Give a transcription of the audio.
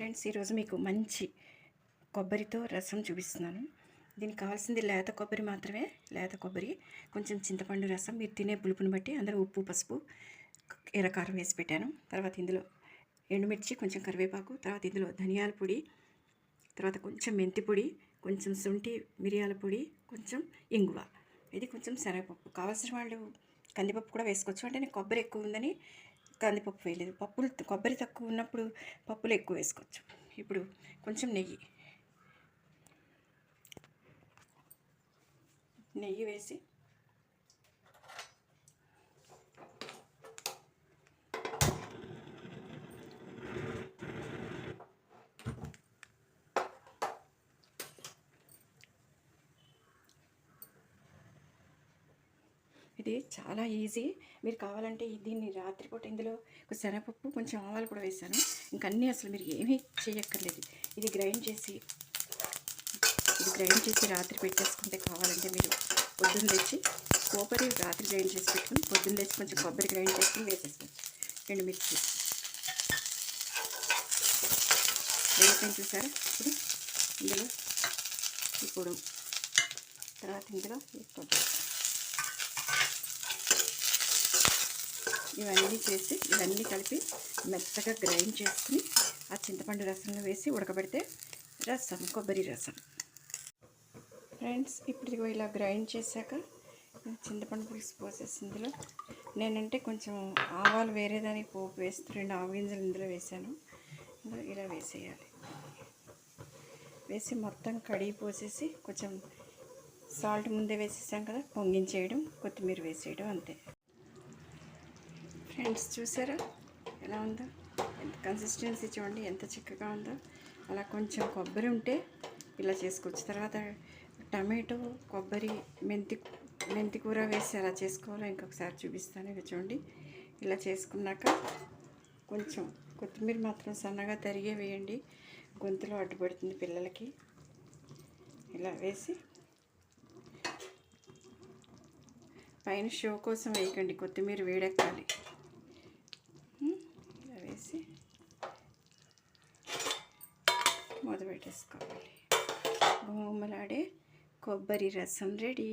Friends, ఈరోజు మీకు మంచి కొబ్బరితో రసం చూపిస్తున్నాను. దీనికి కావాల్సింది లేత కొబ్బరి మాత్రమే. లేత కొబ్బరి, కొంచెం చింతపండు రసం, మీరు తినే పులుపుని బట్టి అందరూ ఉప్పు, పసుపు, ఎర్రకారం వేసి పెట్టాను. తర్వాత ఇందులో ఎండుమిర్చి, కొంచెం కరివేపాకు, తర్వాత ఇందులో ధనియాల పొడి, తర్వాత కొంచెం మెంతి పొడి, కొంచెం శొంఠి మిరియాల పొడి, కొంచెం ఇంగువ, ఇది కొంచెం శనగపప్పు. కావాల్సిన వాళ్ళు కందిపప్పు కూడా వేసుకోవచ్చు. అంటే నేను కొబ్బరి ఎక్కువ ఉందని కందిపప్పు వేయలేదు. కొబ్బరి తక్కువ ఉన్నప్పుడు పప్పులు ఎక్కువ వేసుకోవచ్చు. ఇప్పుడు కొంచెం నెయ్యి వేసి ఇది చాలా ఈజీ. మీరు కావాలంటే దీన్ని రాత్రిపూట ఇందులో శనగపప్పు, కొంచెం ఆవాలు కూడా వేసాను. ఇంకన్నీ అసలు మీరు ఏమీ చేయక్కర్లేదు. ఇది గ్రైండ్ చేసి రాత్రి పెట్టేసుకుంటే, కావాలంటే మీరు పొద్దున్న లేచి కొబ్బరి రాత్రి గ్రైండ్ చేసి పెట్టుకుని పొద్దున్న లేచి కొంచెం కొబ్బరి గ్రైండ్ చేసుకుని వేసేసుకోవచ్చు. ఎండుమిర్చి వేసాను చూసారా. ఇప్పుడు ఇందులో ఇప్పుడు తర్వాత ఇందులో ఇవన్నీ కలిపి మెత్తగా గ్రైండ్ చేసుకుని ఆ చింతపండు రసంలో వేసి ఉడకబెడితే కొబ్బరి రసం. ఫ్రెండ్స్, ఇప్పుడు ఇలా గ్రైండ్ చేశాక చింతపండు పులుసు పోసేసి ఇందులో నేనంటే కొంచెం ఆవాలు వేరే దానికి పోపు వేస్తూ 2 ఆవు గింజలు ఇందులో వేసాను. ఇలా వేసేయాలి. వేసి మొత్తం కడిగి పోసేసి కొంచెం సాల్ట్ ముందే వేసేసాం కదా, పొంగించేయడం, కొత్తిమీర వేసేయడం, అంతే. ఫ్రెండ్స్, చూసారా ఎలా ఉందో? ఎంత కన్సిస్టెన్సీ చూడండి, ఎంత చిక్కగా ఉందో. అలా కొంచెం కొబ్బరి ఉంటే ఇలా చేసుకోవచ్చు. తర్వాత టమాటో, కొబ్బరి, మెంతి కూర వేసి ఎలా చేసుకోవాలో ఇంకొకసారి చూపిస్తాను. ఇది చూడండి. ఇలా చేసుకున్నాక కొంచెం కొత్తిమీర మాత్రం సన్నగా తరిగే వేయండి, గొంతులో అడ్డుపడుతుంది పిల్లలకి. ఇలా వేసి పైన షో కోసం వేయకండి, కొత్తిమీర వేడెక్కాలి. ఇలా వేసి మూత పెట్టేసుకోవాలి. గుమగుమలాడే కొబ్బరి రసం రెడీ.